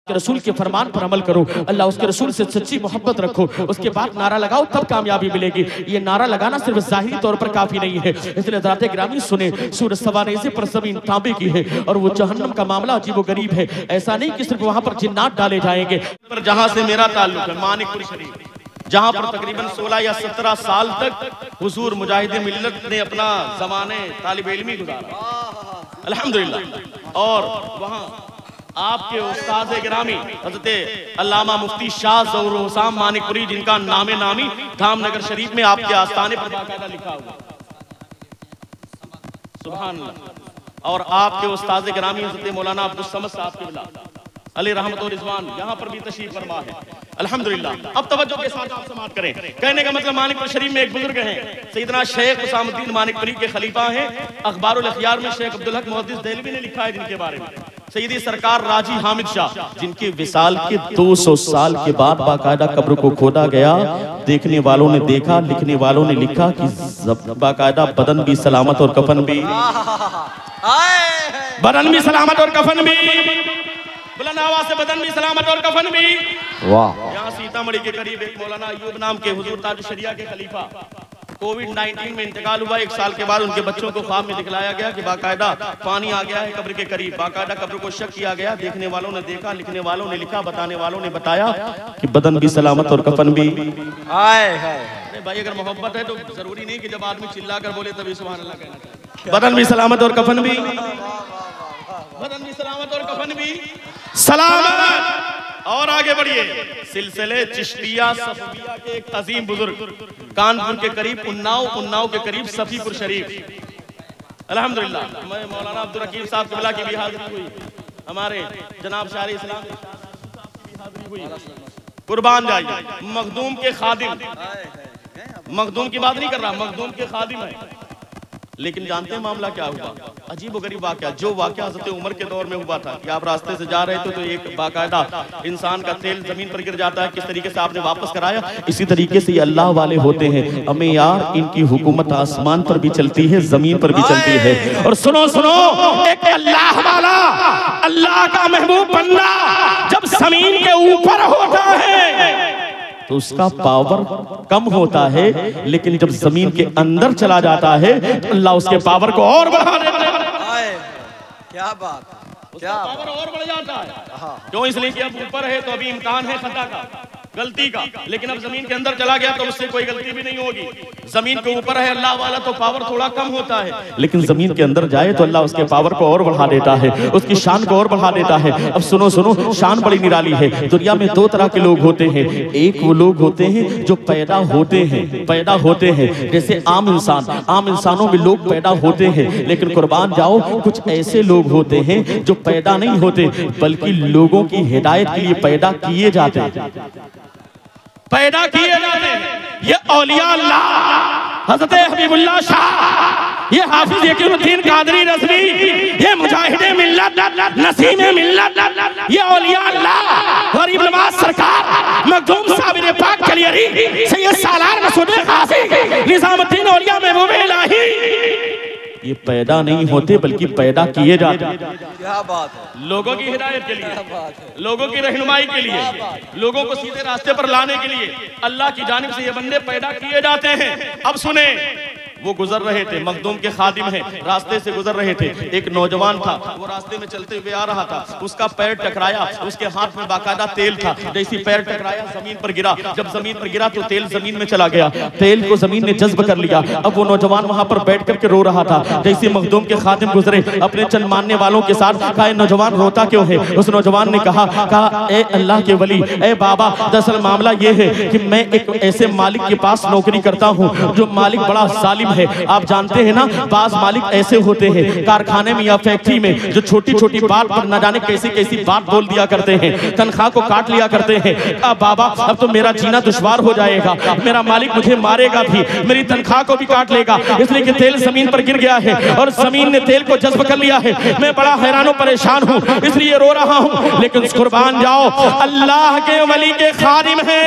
रसूल के फरमान पर अमल करो, अल्लाह उसके रसूल से सच्ची मोहब्बत रखो, उसके बाद नारा लगाओ, तब कामयाबी मिलेगी। ये नारा लगाना सिर्फ ज़ाहिरी तौर पर काफी नहीं है। इसलिए हज़रात ग्रामी सुने, सूरज सवानेज़े पर ज़मीन तांबे की है और वो जहन्नम का मामला अजीबोगरीब है। ऐसा नहीं कि सिर्फ वहाँ पर जिन्नात डाले जाएंगे। पर जहाँ से मेरा ताल्लुक है मानिकपुर शरीफ, जहाँ पर तकरीबन 16 या 17 साल तक हुजूर मुजाहिद मिल्लत ने अपना ज़माने तालिब इल्मी गुजारा अल्हम्दुलिल्लाह। और वहाँ आपके उस्ताद गिरामी हज़रत अल्लामा मुफ्ती शाह ज़हूर हुसैन मानिकपुरी, जिनका नामे नामी धामनगर शरीफ में आपके आस्थाने पर बाकायदा लिखा हुआ, सुभान अल्लाह। और आपके उस्ताद गिरामी हज़रत मौलाना अब्दुल समद साहब क़िबला अली रहमत और रिज़वान यहाँ पर भी तशरीफ फरमा है अल्हम्दुलिल्लाह। अब तवज्जो के साथ आप समाअत करें। कहने का मतलब मानिकपुर शरीफ में एक बुजुर्ग हैं, सैयदना शेख हुसामुद्दीन मानिकपुरी के खलीफा हैं। अखबारुल अखयार में शेख अब्दुल हक मुहद्दिस देहलवी ने लिखा है जिनके बारे में, सैयदी सरकार राजी हामिद शाह, जिनके विसाल के 200 साल के बाद बाकायदा कब्र को खोदा गया। देखने वालों ने देखा, लिखने वालों ने लिखा कि बाकायदा बदन भी सलामत और कफन भी, बदन भी सलामत और कफन भी, बुलंद आवाज से बदन भी सलामत और कफन भी। वाह। यहाँ सीतामढ़ी के करीब एक मौलाना अयूब नाम के हुजूर ताज शरिया के खलीफा, कोविड-19 में इंतकाल हुआ। 1 साल के बाद उनके बच्चों को ख्वाब में दिखलाया गया कि बाकायदा पानी आ गया है कब्र के करीब। बाकायदा कब्र को शक किया गया, देखने वालों ने देखा, लिखने वालों ने लिखा, बताने वालों ने बताया कि बदन भी सलामत और कफन भी। अरे भाई, अगर मोहब्बत है तो जरूरी नहीं कि जब आदमी चिल्ला कर बोले तभी सुभान अल्लाह कहना चाहिए। बदन भी सलामत और कफन भी, बदन भी सलामत और कफन भी सलामत। और आगे बढ़िए, सिलसिले चिश्तिया सफिया के एक अजीम बुजुर्ग कानपुर के करीब उन्नाव के करीब सफीपुर शरीफ अल्हम्दुलिल्लाह। मैं मौलाना अब्दुल रकीब साहब क़िबला की भी हाजिरी हुई, हमारे जनाब शारी इस्लाम की भी हाजिरी हुई। कुर्बान जाइए, मखदूम के खादिम, मखदूम की बात नहीं कर रहा, मखदूम के खादिम है। लेकिन जानते हैं मामला क्या हुआ? अजीब गरीब वाकया, जो वाकया हज़रत उमर के दौर में हुआ था कि आप रास्ते से जा रहे थे तो एक बाकायदा इंसान का तेल जमीन पर गिर जाता है, किस तरीके से आपने वापस कराया। इसी तरीके से ये अल्लाह वाले होते हैं। हमें यार, इनकी हुकूमत आसमान पर भी चलती है, जमीन पर भी चलती है। और सुनो सुनो, एक अल्लाह वाला, अल्लाह का महबूब बंदा जब जमीन के ऊपर होता है तो उसका पावर कम होता है, लेकिन जब जमीन के अंदर चला जाता है तो अल्लाह उसके पावर को और बढ़ा देता है। क्या बात, उसका पावर और बढ़ जाता है। क्यों? इसलिए कि अब ऊपर है तो अभी इम्कान है खता का, गलती का, लेकिन अब जमीन के अंदर चला गया तो उससे कोई गलती भी नहीं होगी। जमीन के ऊपर है अल्लाह वाला तो पावर थोड़ा कम होता है, लेकिन जमीन के अंदर जाए तो अल्लाह उसके पावर को और बढ़ा देता है, उसकी शान को और बढ़ा देता है। अब सुनो सुनो, शान बड़ी निराली है। दुनिया में 2 तरह के लोग होते हैं। एक वो लोग होते हैं जो पैदा होते हैं जैसे आम इंसान, आम इंसानों में लोग पैदा होते हैं। लेकिन कुर्बान जाओ, कुछ ऐसे लोग होते हैं जो पैदा नहीं होते बल्कि लोगों की हिदायत के लिए पैदा किए जाते हैं, पैदा किए जाते हैं। ये औलिया अल्लाह, हज़रत हबीबुल्लाह शाह, ये हाफिज यकीनुद्दीन कादरी रज़वी, ये मुजाहिदे मिल्लत, नसीमे मिल्लत, ये औलिया अल्लाह, गरीब नवाज सरकार, मखदूम साबिर पाक कलियरी, सैयद सालार मसूद कासी, निज़ामुद्दीन औलिया महबूब इलाही, ये पैदा नहीं होते बल्कि पैदा किए जाते हैं। क्या बात है। लोगों की हिदायत के लिए, लोगों की रहनुमाई के लिए, लोगों को सीधे रास्ते पर लाने के लिए अल्लाह की जानिब से ये बंदे पैदा किए जाते हैं। अब सुने, वो गुजर रहे थे, मखदूम के खादिम हैं, रास्ते से गुजर रहे थे। एक नौजवान था, वो रास्ते में चलते हुए आ रहा था, उसका पैर टकराया, उसके हाथ में बाकायदा तेल था। जैसे पैर टकराया जमीन पर गिरा, जब जमीन पर गिरा तो तेल जमीन में चला गया, तेल को जमीन ने जज्ब कर लिया। अब वो नौजवान वहां पर बैठ करके रो रहा था। जैसे मखदूम के खादिम गुजरे अपने चंद मानने वालों के साथ, कहा नौजवान रोता क्यों है? उस नौजवान ने कहा ए अल्लाह के वली, ए बाबा, दरअसल मामला ये है कि मैं एक ऐसे मालिक के पास नौकरी करता हूँ जो मालिक बड़ा जालिम है। आप जानते हैं ना, बाज मालिक ऐसे होते हैं कारखाने में या फैक्ट्री में जो छोटी छोटी बात पर न जाने कैसी कैसी बात बोल दिया करते हैं, तनख्वाह को काट लिया करते हैं। अब बाबा, अब तो मेरा जीना दुश्वार हो जाएगा, मेरा मालिक मुझे मारेगा भी, मेरी तनख्वाह को भी काट लेगा, इसलिए कि तेल जमीन पर गिर गया है और जमीन ने तेल को जज्ब कर लिया है। मैं बड़ा हैरान परेशान हूँ, इसलिए रो रहा हूँ। लेकिन कुर्बान जाओ, अल्लाह के वली के खादिम है।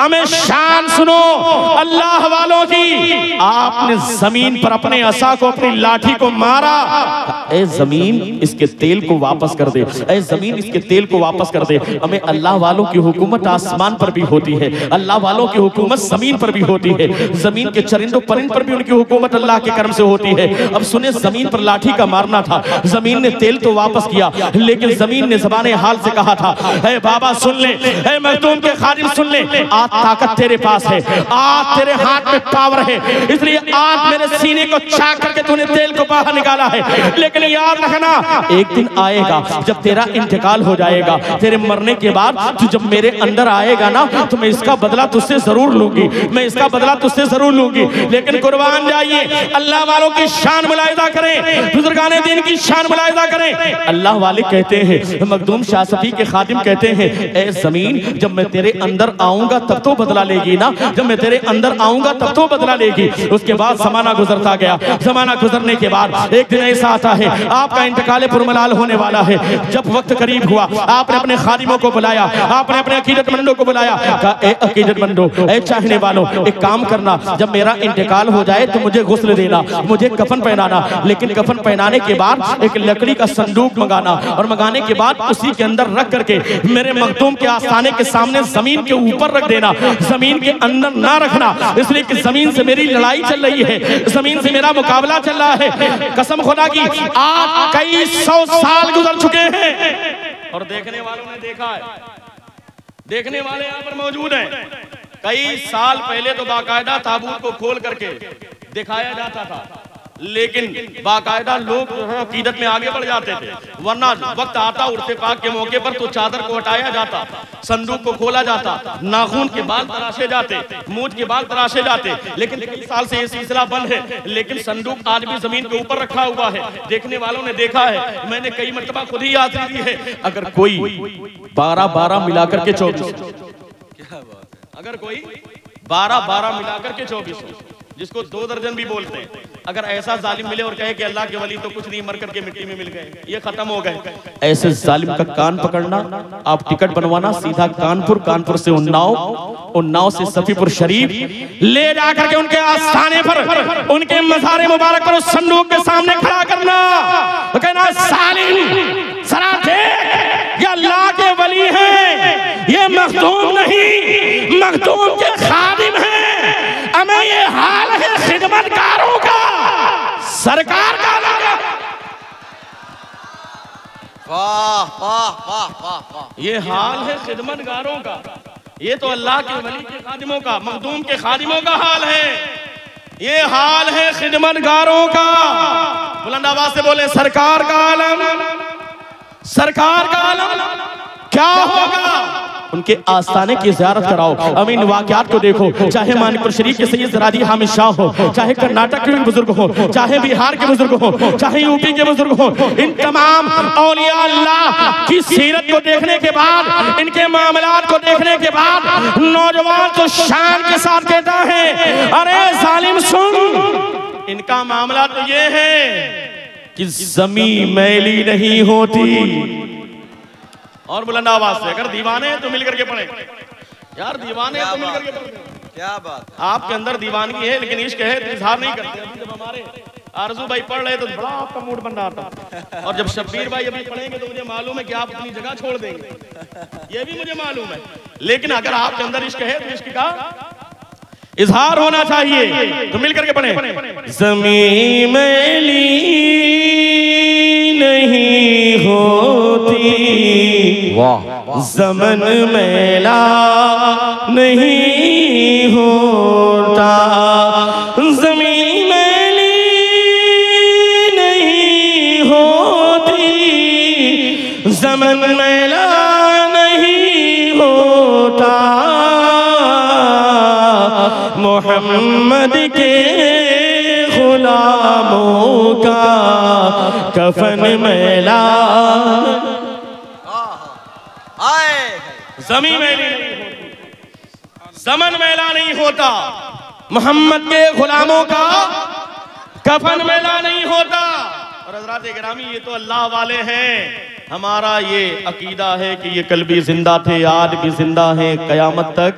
हमें शान सुनो अल्लाह वालों की। आप आपने जमीन पर अपने असा को, अपनी लाठी को मारा। ए जमीन इसके तेल को वापस कर दे, ए जमीन इसके तेल को वापस कर दे। हमें अल्लाह वालों की हुकूमत आसमान पर भी होती है, अल्लाह वालों की हुकूमत जमीन पर भी होती है, जमीन के चरिंदों परिंद पर भी उनकी हुकूमत अल्लाह के कर्म से होती है। अब सुने, जमीन पर लाठी का मारना था, जमीन ने तेल तो वापस किया, लेकिन जमीन ने ज़बाने हाल से कहा था, ए बाबा सुन ले, ए मखदूम के खादिम सुन ले, आज ताकत तेरे पास है, आज तेरे हाथ में पावर है, इसलिए आज मेरे सीने को चाक करके तूने तेल को बाहर निकाला है। लेकिन याद रखना, एक दिन आएगा जब तेरा इंतकाल हो जाएगा, तेरे मरने के बाद तू जब मेरे अंदर आएगा ना, तो मैं इसका बदला तुझसे जरूर लूंगी, मैं इसका बदला तुझसे जरूर लूंगी। लेकिन कुर्बान जाइए, अल्लाह वालों की शान मुलाहिजा करें, बुजुर्गाने दीन की शान मुलाहिजा करें। अल्लाह वाले कहते हैं, मखदूम शाह सफी के खादिम कहते हैं, ए जमीन जब मैं तेरे अंदर आऊंगा तब तो बदला लेगी ना, जब मैं तेरे अंदर आऊंगा तब तो बदला लेगी। उसके बाद जमाना गुजरता गया, जमाना गुजरने के बाद एक दिन ऐसा आता है, आपका इंतकाल पुरमलाल होने वाला है। जब वक्त करीब हुआ, आपने अपने खादिमों को बुलाया, आपने अपने अकीदतमंदों को बुलाया, कहा ए अकीदतमंदों, ए चाहने वालों, एक काम करना, जब मेरा इंतकाल हो जाए तो मुझे गुस्ल देना, मुझे कफन पहनाना, लेकिन कफन पहनाने के बाद एक लकड़ी का संदूक मंगाना, और मंगाने के बाद उसी के अंदर रख करके मेरे मखदूम के आस्थाने के सामने जमीन के ऊपर रख देना, जमीन के अंदर ना रखना, इसलिए कि जमीन से मेरी लड़ाई चल रही है, जमीन से मेरा मुकाबला चल रहा है। कसम खुदा की, आज कई 100 साल गुजर चुके हैं और देखने वालों ने देखा है, देखने वाले यहाँ पर मौजूद हैं। कई साल पहले तो बाकायदा ताबूत को खोल करके दिखाया जाता था, लेकिन बाकायदा लोग जो है अकीदत में आगे बढ़ जाते थे, वरना वक्त आता उर्से पाक के मौके पर तो चादर को हटाया जाता, संदूक को खोला जाता, नाखून के बाल तराशे जाते, मूंछ के बाल तराशे जाते। लेकिन कई साल से ये सिलसिला बंद है, लेकिन संदूक आज भी जमीन के ऊपर रखा हुआ है, देखने वालों ने देखा है, मैंने कई मरतबा खुद ही याद दी है। अगर कोई 12-12 मिलाकर के 24, अगर कोई 12-12 मिलाकर के 24, जिसको 2 दर्जन भी बोलते हैं, अगर ऐसा जालिम मिले और कहे कि अल्लाह के वली तो कुछ नहीं, मर करके मिट्टी में मिल गए, ये खत्म हो गए, ऐसे जालिम का कान पकड़ना, आप टिकट बनवाना सीधा कानपुर, कानपुर से उन्नाव से सफीपुर शरीफ ले जाकर के उनके आस्थाने पर, उनके मज़ार मुबारक पर उस संदूक के सामने खड़ा करना, कहना जालिम जरा देख, ये अल्लाह के वली हैं, ये मखदूम नहीं, मखदूम के खादिम हैं। हमें ये हाल है खिदमतगारों का, सरकार का लगा। वाह वाह वाह वाह वाह, ये हाल है खिदमतगारों का, ये तो अल्लाह के वली के खादिमों का, मखदूम के खादिमों का हाल है, ये हाल है खिदमतगारों का। बुलंद आवाज से बोले, सरकार का आलम, सरकार का आलम क्या होगा। उनके आस्थाने की ज़ियारत कराओ, अमीन वाक़यात को देखो, चाहे मानिकपुर शरीफ के सैयद ज़रादी हामिद शाह हो, चाहे कर्नाटक के बुजुर्ग हो, चाहे बिहार के बुजुर्ग हो, चाहे यूपी के बुजुर्ग हो, इन तमाम औलिया अल्लाह की सीरत को देखने के बाद, इनके मामलात को देखने के बाद, नौजवान तो शान के साथ कहता है, अरे जालिम सुन, इनका मामला तो ये है कि ज़मीं मैली नहीं होती। और बुलंद आवाज से, अगर दीवाने हैं तो मिलकर के पढ़े यार, दीवाने हैं तो मिलकर के पढ़े। क्या बात, आपके अंदर दीवानगी है लेकिन इश्क है तो इजहार नहीं करते। अभी जब हमारे आरजू भाई पढ़ रहे तो बड़ा आपका मूड बन रहा था, और जब शब्बीर भाई अभी पढ़ेंगे तो मुझे मालूम है कि आप अपनी जगह छोड़ देंगे, ये भी मुझे मालूम है। लेकिन अगर आपके अंदर इश्क है तो इश्क का इजहार होना चाहिए, तो मिलकर के पढ़े। ज़मीं मैली नहीं होती, ज़मन मैला नहीं होता, ज़मीं मैली नहीं होती, ज़मन मैला नहीं होता, मोहम्मद के गुलामों का कफन मैला, ज़मीं मैली नहीं होती, ज़मन मैला नहीं होता, मोहम्मद के गुलामों का कफन मैला नहीं होता। और हज़रात गिरामी, ये तो अल्लाह वाले हैं, हमारा ये अकीदा है कि ये कल भी जिंदा थे, आज भी जिंदा हैं, क़यामत तक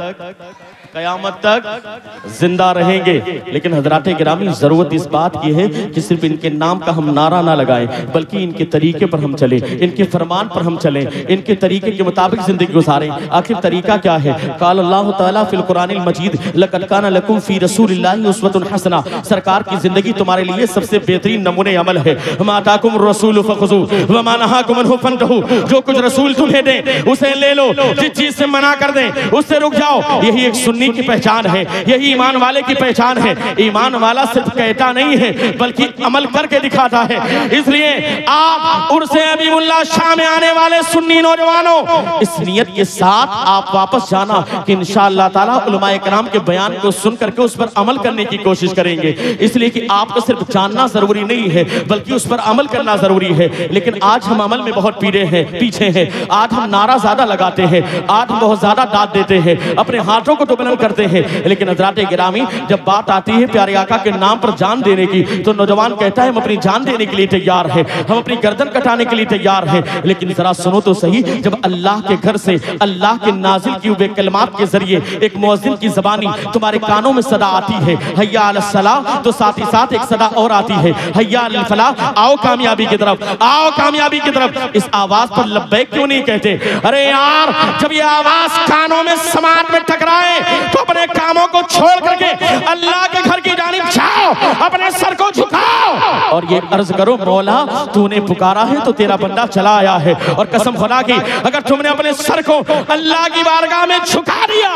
कयामत तक जिंदा रहेंगे। लेकिन हजरात गिरामी, जरूरत इस बात की है कि सिर्फ इनके नाम का हम नारा ना लगाएं, बल्कि इनके तरीके पर हम चलें, इनके फरमान पर हम चलें, इनके तरीके के मुताबिक जिंदगी गुजारें। आखिर तरीका क्या है? काल अल्लाह ताला फिल कुरानिल मजीद लक़द काना लकुम फी रसूलिल्लाहि उस्वतुन हसना। सरकार की जिंदगी तुम्हारे लिए सबसे बेहतरीन नमूने अमल है। मा आताकुम रसूल फखुज़ू व मा नहाकुम अन्हु फंतहू। जो कुछ रसूल तुम्हें दे उसे ले लो, जिस चीज से मना कर दे उससे रुक जाओ। यही एक सुन्नी की पहचान है, यही ईमान वाले की पहचान है। ईमान वाला सिर्फ कहता नहीं है बल्कि अमल करके दिखाता है। इसलिए आप उर्से हबीबुल्लाह शाह में आने वाले सुन्नी नौजवानों, इस नियत के साथ आप वापस जाना कि इंशाअल्लाह ताला उलमाए कराम के बयान को सुन करके उस पर अमल करने की कोशिश करेंगे। इसलिए कि आपको सिर्फ जानना जरूरी नहीं है बल्कि उस पर अमल करना जरूरी है। लेकिन आज हम अमल में बहुत पीछे हैं। आज हम नारा ज्यादा लगाते हैं, आज हम बहुत ज्यादा दाद देते हैं, अपने हाथों को तो बुलंद करते हैं। लेकिन हज़रात गिरामी, जब बात आती है प्यारे आका के नाम पर जान देने की, तो नौजवान कहता है हम अपनी जान देने के लिए तैयार हैं, हम अपनी गर्दन कटाने के लिए तैयार हैं। लेकिन जरा सुनो तो सही, जब अल्लाह के घर से अल्लाह के नाजिल किए हुए कलमात के जरिए एक मुअज्जिन की ज़बानी तुम्हारे कानों में सदा आती है हय्या अलस सलाह, तो साथ ही साथ एक सदा और आती है हय्या अल फलाह, आओ कामयाबी की तरफ, आओ कामयाबी की तरफ। इस आवाज पर लब्बैक क्यों नहीं कहते? अरे यार, जब ये आवाज कानों में समाज में टकराए तो अपने कामों को छोड़ करके अल्लाह के घर की जानिब जाओ, अपने सर को झुकाओ और ये अर्ज करो, मौला तूने पुकारा है तो तेरा बंदा चला आया है। और कसम खुदा की, अगर तुमने अपने सर को अल्लाह की बारगाह में झुका दिया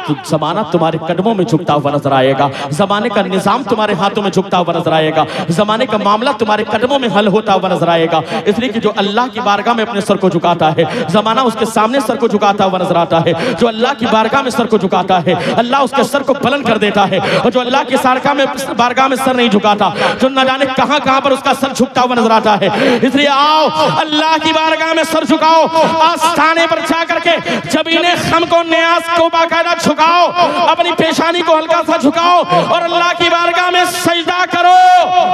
तो जमाना तुम्हारे कदमों में झुकता हुआ नजर आएगा, जमाने का निजाम तुम्हारे हाथों में झुकता हुआ नजर आएगा, जमाने का मामला तुम्हारे कदमों में हल होता हुआ नजर आएगा। इसलिए कि जो अल्लाह की बारगाह में अपने सर को झुकाता है, जमाना उसके सामने सर को झुकाता हुआ नजर आता है। जो अल्लाह की बारगाह में सर को झुकाता है, अल्लाह उसके सर को बुलंद कर देता है। और जो अल्लाह की बारगाह में सर नहीं झुकाता, जो न जाने कहां कहां पर उसका सर झुकता हुआ नजर आता है। इसलिए आओ अल्लाह की बारगाह में सर झुकाओ, आस्थाने पर जाकर के जमीने खम को न्यास को बाकायदा झुकाओ, अपनी पेशानी को हल्का सा झुकाओ और अल्लाह की बारगाह में सजदा करो।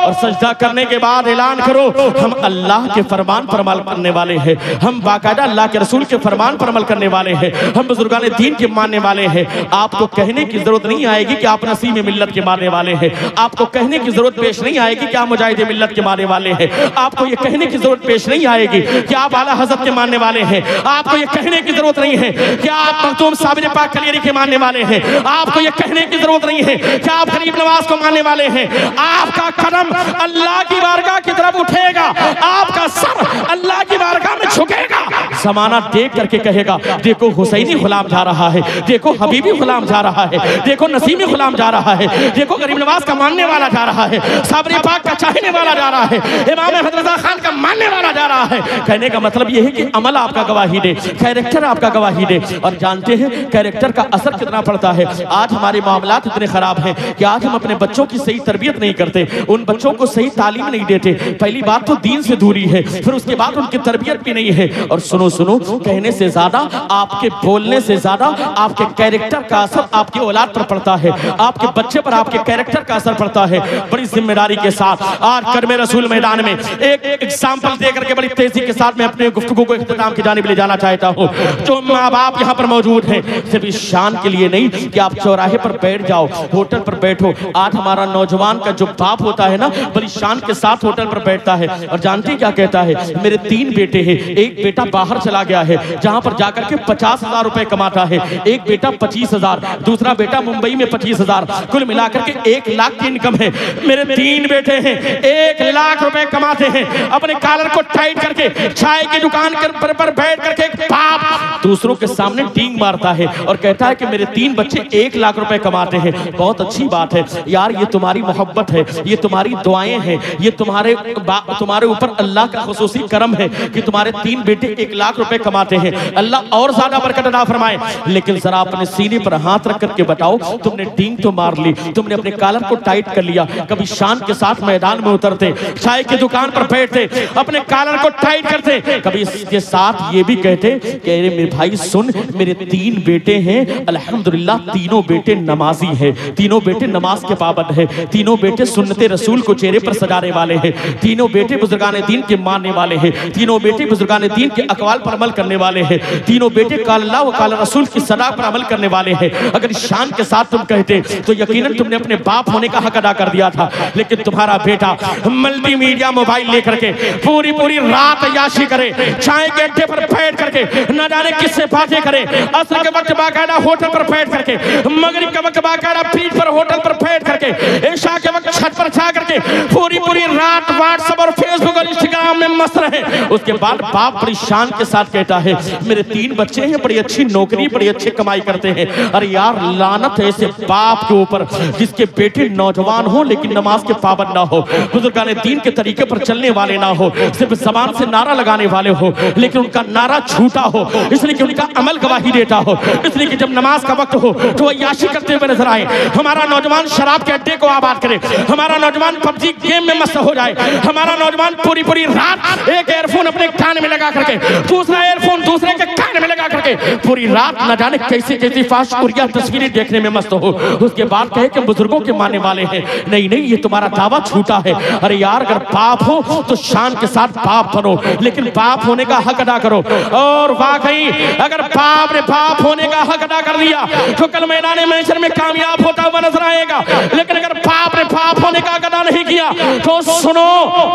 और सजदा करने के बाद ऐलान करो, हम अल्लाह के फरमान पर अमल करने वाले हैं, हम बाकायदा अल्लाह के रसूल के फरमान पर अमल करने वाले हैं, हम बुजुर्गान दीन के मानने वाले हैं। आपको कहने की जरूरत नहीं आएगी कि आप नसीम मिल्लत के मानने वाले हैं, आपको कहने की जरूरत पेश नहीं आएगी कि आप मुजाहिद मिल्लत के मानने वाले हैं, आपको ये कहने की जरूरत पेश नहीं आएगी कि आप आला हज़रत के मानने वाले हैं, आपको ये कहने की जरूरत नहीं है कि आप मखदूम साबिर पाक कलियरी के मानने वाले हैं, आपको ये कहने की जरूरत नहीं है कि आप गरीब नवाज को मानने वाले हैं। आपका कदम अल्लाह की बारगाह की तरफ उठेगा, आपका सर अल्लाह की बारगाह में झुकेगा। जमाना देख करके कहेगा, देखो हुसैनी गुलाम जा रहा है, देखो हबीबी गुलाम जा रहा है, देखो नसीमी गुलाम जा रहा है, देखो गरीब नवाज का मानने वाला जा रहा है, साबिर पाक का चाहने वाला जा रहा है, इमाम अहमद रज़ा खान का मानने वाला जा रहा है। कहने का मतलब यह है कि अमल आपका गवाही दे, कैरेक्टर आपका गवाही दे। और जानते हैं कैरेक्टर का असर कितना पड़ता है। आज हमारे मामलात इतने खराब हैं कि आज हम अपने बच्चों की सही तरबियत नहीं करते, उन बच्चों को सही तालीम नहीं देते। पहली बात तो दीन से दूरी है, फिर उसके बाद उनकी तरबियत भी नहीं है। और सुनो सुनो, कहने से ज्यादा, आपके बोलने से ज्यादा आपके कैरेक्टर का असर आपकी औलाद पर पड़ता है, आपके बच्चे पर आपके कैरेक्टर का असर पड़ता है। बड़ी जिम्मेदारी के साथ आज कर्मे रसूल मैदान में एक एग्जाम्पल देकर के बड़ी तेजी के साथ मैं अपने गुफ्तगू को इख्तिताम की जानिब ले जाना चाहता हूँ। जो माँ बाप यहाँ पर मौजूद हैं, सिर्फ इस शान के लिए नहीं कि आप चौराहे पर बैठ जाओ, होटल पर बैठो। आज हमारा नौजवान का जो बाप होता है ना, बड़ी शान के साथ होटल पर बैठता है और जानते हैं क्या कहता है, मेरे 3 बेटे हैं, एक बेटा बाहर चला गया है जहां पर जाकर के 50,000 रुपए कमाता है, एक बेटा 25,000, दूसरा बेटा मुंबई में 25,000, कुल मिलाकर के 1 लाख की इनकम है। मेरे 3 बेटे हैं, 1 लाख रुपए कमाते हैं। अपने कॉलर को टाइट करके चाय की दुकान पर बैठ करके बाप दूसरों के सामने टींग मारता है और कहता है कि मेरे 3 बच्चे 1 लाख रुपए कमाते हैं। बहुत अच्छी बात है यार, ये तुम्हारी मोहब्बत है, ये तुम्हारी दुआएं हैं, ये तुम्हारे ऊपर अल्लाह का खुसूसी करम है कि तुम्हारे 3 बेटे 1 लाख रुपए कमाते हैं। अल्लाह और ज्यादा बरकत अता फरमाए। लेकिन जरा अपने सीने पर हाथ रख करके बताओ, तुमने टींग तो मार ली, तुमने अपने कॉलर को टाइट कर लिया, कभी शान के साथ मैदान में उतरते, चाय की दुकान पर बैठते, अपने कॉलर को टाइट करते, कभी इसके साथ ये भी कहते कि अरे मेरे भाई सुन, मेरे 3 बेटे हैं, अल्हम्दुलिल्लाह तीनों बेटे नमाजी हैं, तीनों बेटे नमाज के पाबंद हैं, तीनों बेटे सुन्नते रसूल को चेहरे पर सजाने वाले हैं, तीनों बेटे बुजुर्गान दीन के मानने वाले हैं, तीनों बेटे बुजुर्गान दीन के अकवाल पर अमल करने वाले हैं, तीनों बेटे काल अल्लाह व काल रसूल की सदा पर अमल करने वाले हैं। अगर इस शान के साथ तुम कहते तो यकीनन तुमने अपने बाप होने का हक अदा कर दिया था। लेकिन तुम्हारा बेटा मल्टीमीडिया मोबाइल लेकर के पूरी पूरी रात याशी करे, चाय के अड्डे पर बैठ करके न जाने किससे बातें करे, असर के वक्त बाकायदा होटल पर बैठ करके, मगरिब के वक्त बाकायदा पीठ पर होटल पर बैठ करके, ईशा के वक्त छत पर जा करके पूरी पूरी रात व्हाट्सएप और फेसबुक और इंस्टाग्राम में मस्त रहे। उसके बाद बाप बड़ी शान के साथ कहता है मेरे 3 बच्चे हैं, बड़ी अच्छी नौकरी, बड़ी अच्छी कमाई करते हैं। अरे यार लानत है ऐसे बाप के ऊपर जिसके बेटे नौजवान हो लेकिन नमाज के पाबंद ना हो, बुजुर्गाने दीन के तरीके पर चलने वाले ना हो, सिर्फ जबान से नारा लगाने वाले हो लेकिन उनका नारा झूठा हो, इसलिए कि उनका अमल गवाही देता हो, इसलिए कि जब नमाज का वक्त हो तो अय्याशी करते हुए नजर आए। हमारा नौजवान शराब के अड्डे को आबाद करे, हमारा नौजवान पबजी गेम में मस्त हो जाए, हमारा नौजवान पूरी पूरी रात एक एयरफोन अपने कान में लगा करके दूसरा एयरफोन दूसरे के कान में लगा करके पूरी रात न जाने कैसी कैसी फाशकुरिया तस्वीरें देखने में मस्त हो। उसके बाद कहे कि बुजुर्गों के मानने वाले हैं, नहीं नहीं ये तुम्हारा दावा झूठा है। अरे यार अगर बाप हो तो शान के साथ बाप बनो, लेकिन बाप होने का हक अदा करो। और वाकई अगर बाप ने बाप होने का हक अदा कर दिया तो कल मैदान महशर में कामयाब होता हुआ नजर आएगा। लेकिन अगर बाप ने बाप होने का हक अदा नहीं किया तो सुनो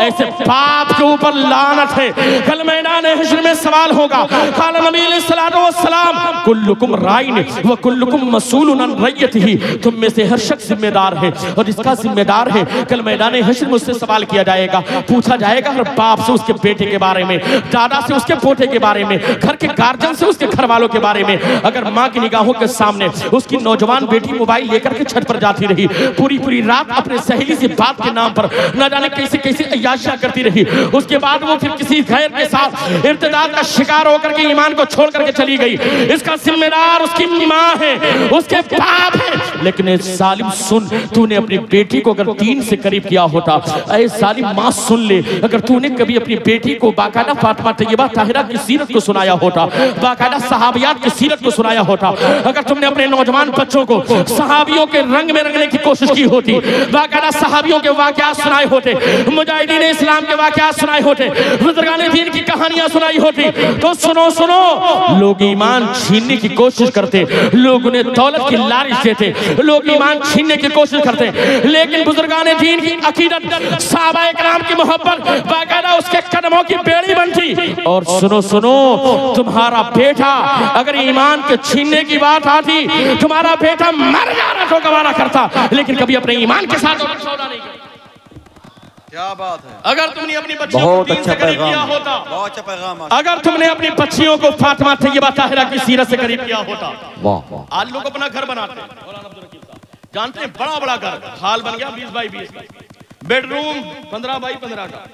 ऐसे बाप के ऊपर लानत है। कल मैदान महशर में सवाल होगा, काल नबी अलैहिस्सलातु वस्सलाम कुल्लुकुम राइन व कुल्लुकुम मसूलुन अन रय्यतिही, तुम में से हर शख्स जिम्मेदार है और इसका जिम्मेदार है। कल मैदान महशर में उससे सवाल किया जाएगा, पूछा जाएगा हर बाप से उसके बेटे के बारे में, दादा से उसके पोते के बारे में, घर के गार्जियन से उसके घर वालों के बारे में। अगर माँ की निगाहों के सामने उसकी नौजवान बेटी मोबाइल लेकर के छत पर जाती रही, पूरी पूरी रात अपने सहेली से बात के नाम पर न जाने कैसे कैसे अय्याशियां करती रही, उसके बाद वो फिर किसी गैर के साथ इर्तिदाद का शिकार होकर के ईमान को छोड़ करके चली गई, इसका जिम्मेदार उसकी माँ है, उसके बाप है। लेकिन सालिम सुन, तूने अपनी बेटी को अगर दीन से करीब किया होता, ऐ सालिम माँ सुन ले, अगर तूने कभी अपनी बेटी को बाकायदा फातिमा तैयबा ताहिरा की सीरत को सुनाया होता, बाकायदा सहाबियात की सीरत को सुनाया होता, अगर तुमने अपने नौजवान बच्चों को सहाबियों के रंग में रंगने की कोशिश की होती, बाकायदा सहाबियों के वाकयात सुनाए होते, मुजाहिदीन इस्लाम के वाकयात सुनाए होते, बुजुर्गाने दीन की कहानियां सुनाई होती, तो सुनो सुनो लोग ईमान छीनने की कोशिश करते, लोग उन्हें दौलत की लालच देते, लोग ईमान छीनने की कोशिश करते, लेकिन बुजुर्गाने दीन की अकीदत सहाबाए किराम की मोहब्बत बाकायदा उसके कदमों की बेड़ी बनती। और सुनो सुनो तुम्हारा बेटा अगर ईमान के छीनने की बात आती, तुम्हारा बेटा मर जाना तो गवारा करता, लेकिन कभी अपने ईमान के साथ सौदा नहीं करता। क्या बात है। अगर तुमने अपनी बच्चियों को दीन से करीब किया होता, बहुत अच्छा पैगाम। अगर तुमने अपनी बच्चियों को फातिमा तैयबा ताहिरा की सीरत से करीब किया होता। आज लोग अपना घर बनाते हैं, जानते हैं, बड़ा बड़ा घर, हाल बन गया 20 बाई 20 का, बेडरूम 15 बाई 15 का,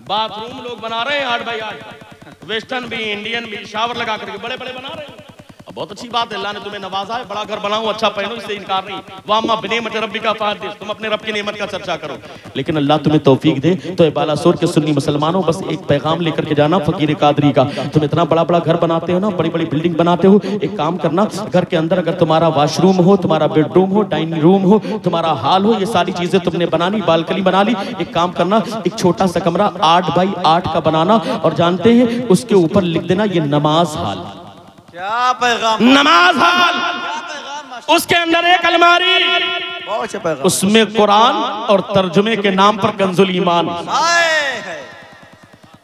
बाथरूम लोग बना रहे हैं 8 बाई 8, वेस्टर्न भी इंडियन भी, शावर लगा करके बड़े बड़े बना रहे हैं। बहुत अच्छी बात है, अल्लाह ने तुम्हें नवाजा है, बड़ा घर बनाओ, अच्छा पहनो, इससे इनकार नहीं। वाम्मा बिनेमत रब्बिका फाहदिस, तुम अपने रब की नेमत का चर्चा करो। लेकिन अल्लाह तुम्हें तौफीक दे तो बालासोर के सुन्नी मुसलमानों बस एक पैगाम लेकर के जाना फकीर कादरी का। तुम इतना बड़ा बड़ा घर बनाते हो ना, बड़ी बड़ी बिल्डिंग बनाते हो, एक काम करना, घर के अंदर अगर तुम्हारा वॉशरूम हो, तुम्हारा बेडरूम हो, डाइनिंग रूम हो, तुम्हारा हॉल हो, ये सारी चीजें तुमने बनानी, बालकनी बना ली, एक काम करना, एक छोटा सा कमरा 8 बाई 8 का बनाना और जानते हैं उसके ऊपर लिख देना ये नमाज हाल। क्या पैगाम, नमाज हाल, उसके अंदर एक अलमारी, उसमें कुरान और तर्जुमे के नाम पर कंजुल ईमान,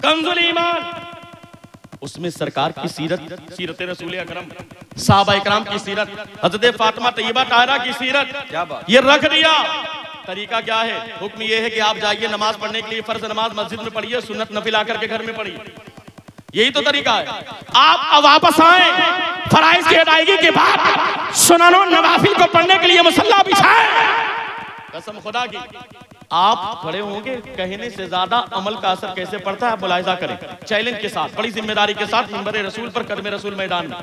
कंजुल ईमान, उसमें सरकार की सीरत, सीरत रसूल अकरम, सहाबा इकराम की सीरत, हजरत फातिमा तैयबा ताहिरा की सीरत, ये रख दिया। तरीका क्या है? हुक्म ये है कि आप जाइए नमाज पढ़ने के लिए, फर्ज नमाज मस्जिद में पढ़िए, सुन्नत नफिल आकर के घर में पढ़िए, यही तो तरीका है। आप वापस आए फराइज की अदायगी के बाद सुनानो नवाफिल को पढ़ने के लिए मुसल्ला बिछाए, कसम खुदा की आप खड़े होंगे, कहने से ज्यादा अमल का असर कैसे पड़ता है मुलाहिजा करें। चैलेंज के साथ, बड़ी जिम्मेदारी के साथ मिंबर रसूल पर कदम रसूल मैदान में,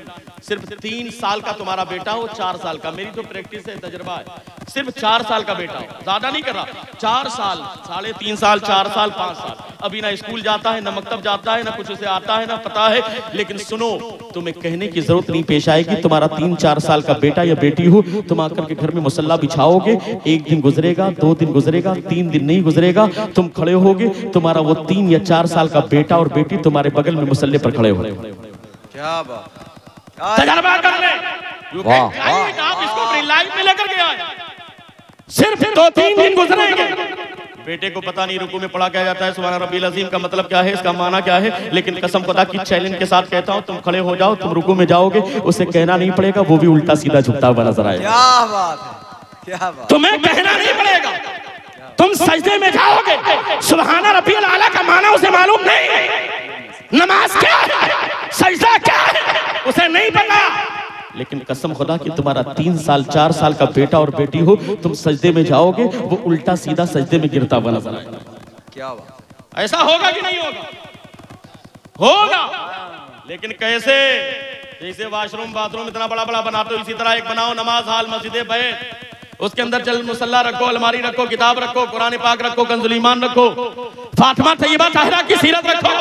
सिर्फ 3 साल का तुम्हारा बेटा हो, 4 साल का, मेरी तो प्रैक्टिस है, तजुर्बा है, सिर्फ 4 साल का बेटा हो, ज्यादा नहीं कर रहा, 4 साल, 3.5 साल, 4 साल, 5 साल, अभी ना स्कूल जाता है, ना मकतब जाता है, ना कुछ उसे आता है, ना पता है, लेकिन सुनो तुम्हें कहने की जरूरत नहीं पेश आएगी। तुम्हारा 3-4 साल का बेटा या बेटी हो, तुम आकर के घर में मुसल्ला बिछाओगे, 1 दिन गुजरेगा, 2 दिन गुजरेगा, 3 दिन नहीं गुजरेगा, तुम खड़े होगे, तुम्हारा वो 3 या 4 साल का बेटा और बेटी तुम्हारे बगल में मुसल्ले पर खड़े हो। क्या बात, तजर्बा कर ले। आप इसको अपनी लाइफ में लेकर के आए। सिर्फ 2-3 दिन गुजरेंगे, बेटे को पता नहीं रुकू में पढ़ा क्या जाता है, सुभान रब्बिल अज़ीम का मतलब क्या है, इसका माना क्या है, लेकिन कसम खुदा की चैलेंज के साथ कहता हूँ, तुम खड़े हो जाओ, तुम रुकू में जाओगे, उसे कहना नहीं पड़ेगा, वो भी उल्टा सीधा झुकता हुआ नजर आएगा। क्या बात है, क्या बात, तुम्हें कहना नहीं पड़ेगा, तुम सजदे में जाओगे। सुभान रब्बिल आला का माना उसे मालूम नहीं, नमाज क्या है, सजदा क्या है, उसे नहीं पता। लेकिन कसम खुदा कि तुम्हारा 3 साल 4 साल का बेटा और बेटी हो, तुम सजदे में जाओगे, वो उल्टा सीधा सजदे में गिरता हुआ नजर आएगा। क्या बात, ऐसा होगा कि नहीं होगा? होगा। लेकिन कैसे? जैसे वॉशरूम बाथरूम इतना बड़ा बड़ा बनाते हो, इसी तरह एक बनाओ नमाज हाल, मस्जिद बैठ, उसके अंदर चल मुसल्ला रखो, अलमारी रखो, किताब रखो, कुरान पाक रखो, कंजुल ईमान रखो, फातिमा तैयबा ताहिरा की सीरत रखो,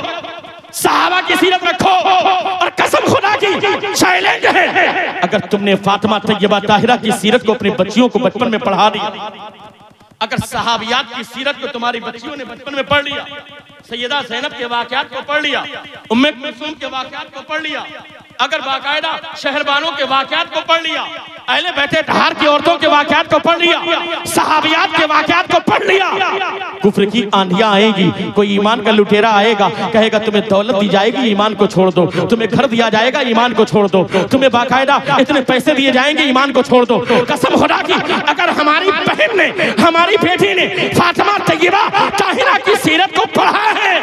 सहाबा की सीरत रखो। और कसम खुदा की चैलेंज है, अगर तुमने फातिमा तैयबा ताहिरा की सीरत को अपनी बच्चियों को बचपन में पढ़ा दिया, अगर सहाबियात की सीरत को तुम्हारी बच्चियों ने बचपन में पढ़ लिया, सैयदा ज़ैनब के वाक़यात को पढ़ लिया, उम्मे कुलसूम के वाक़यात को पढ़ लिया, अगर बाकायदा शहरबानों के वाक़यात को पढ़ लिया, अहले बैठे धार की औरतों के वाक़यात को पढ़ लिया, सहाबियात के वाक़यात को पढ़ लिया, कुफ्र की आंधियां आएगी, कोई ईमान का लुटेरा आएगा, कहेगा तुम्हें दौलत दी जाएगी, ईमान को छोड़ दो, तुम्हें घर दिया जाएगा, ईमान को छोड़ दो, तुम्हें बाकायदा इतने पैसे दिए जाएंगे, ईमान को छोड़ दो। कसम खुदा की, अगर हमारी बहन ने, हमारी बेटी ने फातिमा तैयबा ताहिरा की सीरत को पढ़ा है,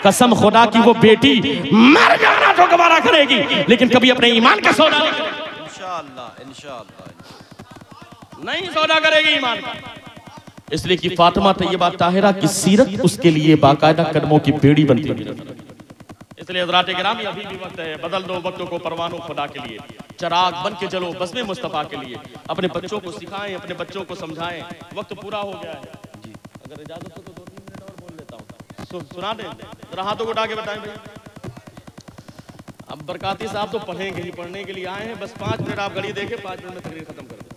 कसम खुदा की वो बेटी मर जाना तो गवारा करेगी, लेकिन कभी अपने ईमान का सौदा नहीं करेगी। इंशाअल्लाह, इंशाअल्लाह नहीं सौदा करेगी ईमान का। इसलिए कि फातिमा तैयबा ताहिरा की सीरत उसके लिए बाकायदा कदमों की बेड़ी बनती है। इसलिए हज़रात किराम, अभी भी वक्त है, बदल दो वक्तों को परवानों खुदा के लिए, चिराग बन के चलो बस्मे मुस्तफ़ा के लिए। अपने बच्चों को सिखाएं, अपने बच्चों को समझाएं। वक्त पूरा हो गया है जी, अगर इजाजत हो तो 2-3 मिनट और बोल लेता हूँ, सुना दें, जरा हाथों को उठा के बताएं भाई। अब बरकाती साहब तो पढ़ेंगे ही, पढ़ने के लिए आए हैं, बस 5 मिनट आप घड़ी देखें, 5 मिनट में तकरीर खत्म कर दें।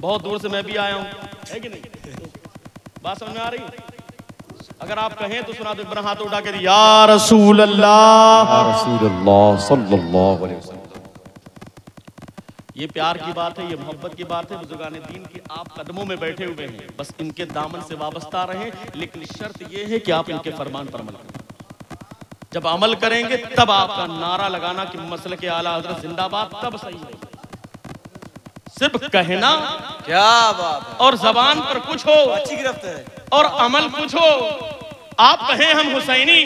बहुत दूर से मैं भी आया हूँ, है कि नहीं? बात समझ में आ रही? अगर आप कहें तो सुना दो, एक बार हाथ उठा के, या रसूल अल्लाह, या रसूल अल्लाह सल्लल्लाहु अलैहि वसल्लम। ये प्यार की बात है, ये मोहब्बत की बात है, बुजुर्गान दीन की आप कदमों में बैठे हुए हैं, बस इनके दामन से वाबस्ता रहें, लेकिन शर्त ये है कि आप इनके फरमान पर अमल करें। जब अमल करेंगे तब आपका नारा लगाना कि मसले के आला हज़रत जिंदाबाद तब सही है। सिर्फ कहना क्या बात है, और जबान पर कुछ हो, अच्छी गिरफ्त है, और अमल कुछ हो। आप कहें हम हुसैनी,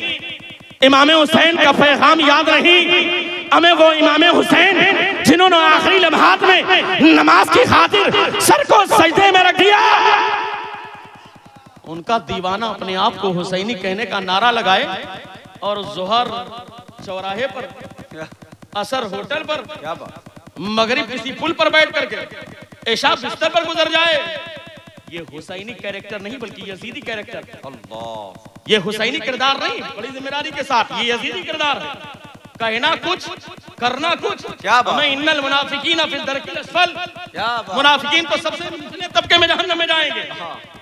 इमाम हुसैन का पैगाम याद नहीं, हमें वो इमाम हुसैन जिन्होंने आखिरी लम्हात में नमाज की खातिर सर को सजदे में रख दिया, उनका दीवाना अपने आप को हुसैनी कहने का नारा लगाए और जोहर चौराहे पर, असर होटल पर, क्या बात, मगरिब किसी पुल पर बैठ करके, ऐशा बिस्तर पर गुजर जाए। ये हुसैनी कैरेक्टर नहीं बल्कि यजीदी कैरेक्टर। अल्लाह, ये हुसैनी किरदार नहीं, बड़ी जिम्मेदारी के साथ ये यजीदी किरदार है। कहना कुछ, करना कुछ। क्या बात, इन्नल मुनाफिकीन फिल दरकिल अस्फल, मुनाफिकीन तो सबसे निचले तबके में जहन्नम में जाएंगे।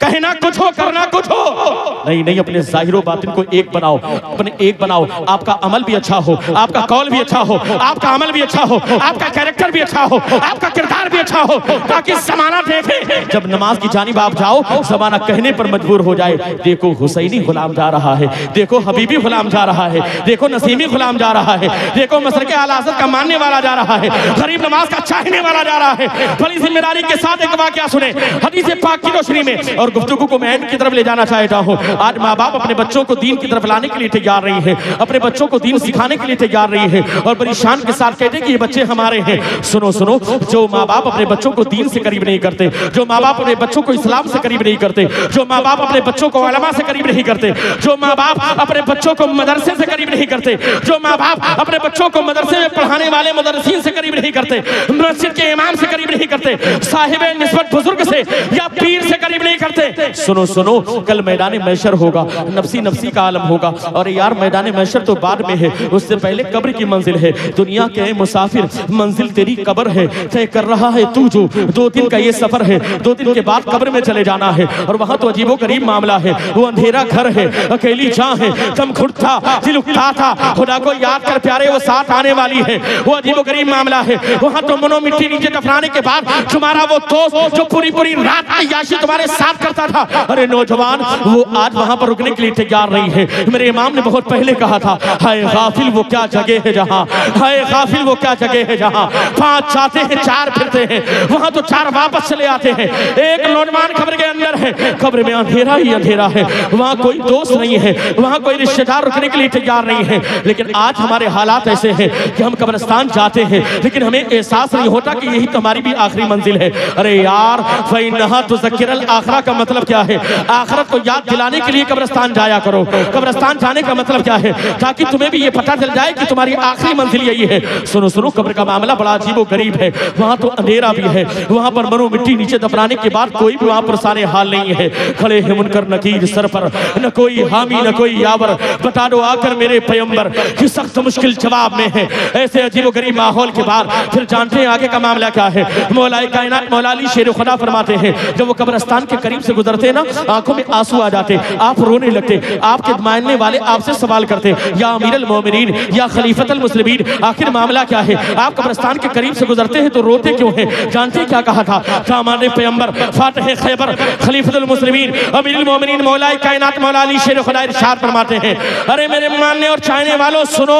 कहना कुछ हो, करना कुछ हो, नहीं नहीं, अपने जाहिरो बातिन को एक बनाओ, अपने एक बनाओ, आपका अमल भी अच्छा हो, आपका कौल भी अच्छा हो, आपका अमल भी अच्छा हो, आपका कैरेक्टर भी अच्छा हो, आपका किरदार भी अच्छा हो, ताकि ज़माना देखे, जब नमाज की जानिब आप जाओ, ज़माना कहने पर मजबूर हो जाए, देखो हुसैनी गुलाम जा रहा है, देखो हबीबी गुलाम जा रहा है, देखो नसीमी गुलाम जा रहा है, देखो मसलके आला हज़रत का मानने वाला जा रहा है, गरीब नवाज का चाहने वाला जा रहा है। बड़ी जिम्मेदारी के साथ एक वाकया सुने हदीस पाक की रोशनी में, और गुफ्तगू को मैं एंड की तरफ ले जाना चाहता हूँ। आज माँ बाप अपने बच्चों को दीन की तरफ लाने के लिए तैयार रही है, अपने बच्चों को दीन सिखाने के लिए तैयार रही है, और बड़ी शान के साथ कहते हैं कि ये बच्चे हमारे हैं। सुनो सुनो, जो माँ बाप अपने बच्चों को दीन से करीब नहीं करते, जो माँ बाप अपने बच्चों को इस्लाम से करीब नहीं करते, जो माँ बाप अपने बच्चों को उलमा से करीब नहीं करते, जो माँ बाप अपने बच्चों को मदरसे से करीब नहीं करते, जो माँ बाप अपने बच्चों को मदरसे में पढ़ाने वाले मुदर्रिसीन से करीब नहीं करते, मस्जिद के इमाम से करीब नहीं करते, साहिब निस्बत बुजुर्ग से या पीर से करीब नहीं करते, सकते। सुनो सुनो, कल मैदान महशर होगा, नफ्सी नफ्सी का आलम होगा। और यार मैदान महशर तो बाद में है, उससे पहले कब्र की मंजिल है। दुनिया के मुसाफिर, मंजिल तेरी कब्र है, तय कर रहा है तू जो 2 दिन का ये सफर है। 2 दिन के बाद कब्र में चले जाना है, और वहां तो अजीबो गरीब मामला है। वो अंधेरा घर है, अकेली जान है, दम घुटता, दिल उठता था, खुदा को याद कर प्यारे वो साथ आने वाली है। वो अजीबो गरीब मामला है। वहां तो मनो मिट्टी नीचे दफनाने के बाद तुम्हारा वो दोस्त जो पूरी पूरी रात याशी तुम्हारे साथ करता था, अरे नौजवान, वो आज वहां पर रुकने के लिए तैयार नहीं है। मेरे इमाम ने बहुत पहले कहा था, हाय गाफिल वो क्या जगह है जहां, हाय गाफिल वो क्या जगह है जहां 5 जाते हैं 4 फिरते हैं, वहां तो 4 वापस चले आते हैं। एक नौजवान कब्र के अंदर है, कब्र में अंधेरा ही अंधेरा है, वहां कोई दोस्त नहीं है, वहां कोई रिश्तेदार रुकने के लिए तैयार नहीं है। लेकिन आज हमारे हालात ऐसे हैं कि हम कब्रिस्तान जाते हैं, लेकिन हमें एहसास नहीं होता कि यही तो हमारी भी आखिरी मंजिल है। अरे यार, फ़इन्नहा तुज़क्किरुल आखिरा का मतलब क्या है? आखिरत को याद दिलाने के लिए कब्रिस्तान जाया करो। कब्रिस्तान जाने का मतलब क्या है? ताकि तुम्हें भी ये पता चल जाए कि तुम्हारी आखिरी मंजिल यही है। सुनो सुनो, कब्र का मामला बड़ा अजीबो गरीब है। वहां तो अंधेरा भी है, वहां पर मरो मिट्टी नीचे दफनाने के बाद कोई भी वहां पर साने हाल नहीं है। खड़े हैं मुनकर नकीर सर पर, न कोई हामी न कोई यावर। बता दो आकर मेरे पैगंबर कि सख्त मुश्किल जवाब में है। ऐसे अजीबो गरीब माहौल के बाद फिर जानते हैं आगे का मामला क्या है। मौलाए कायनात मौला अली शेर खुदा फरमाते हैं, जब वो कब्रिस्तान के करीब से गुजरते ना, आंखों में आंसू आ जाते, आप रोने लगते। आपके मानने वाले आपसे सवाल करते, या अमीरुल मोमिनीन, या खलीफतुल मुस्लिमीन, आखिर मामला क्या है? आप कब्रिस्तान के करीब से गुजरते हैं तो रोते क्यों हैं? जानते क्या कहा था हमारे पैगंबर फातिह खैबर खलीफतुल मुस्लिमीन अमीरुल मोमिनीन मौलाए कायनात मौला अली शेर खुदा इरशाद फरमाते हैं, अरे मेरे मानने और चाहने वालों सुनो,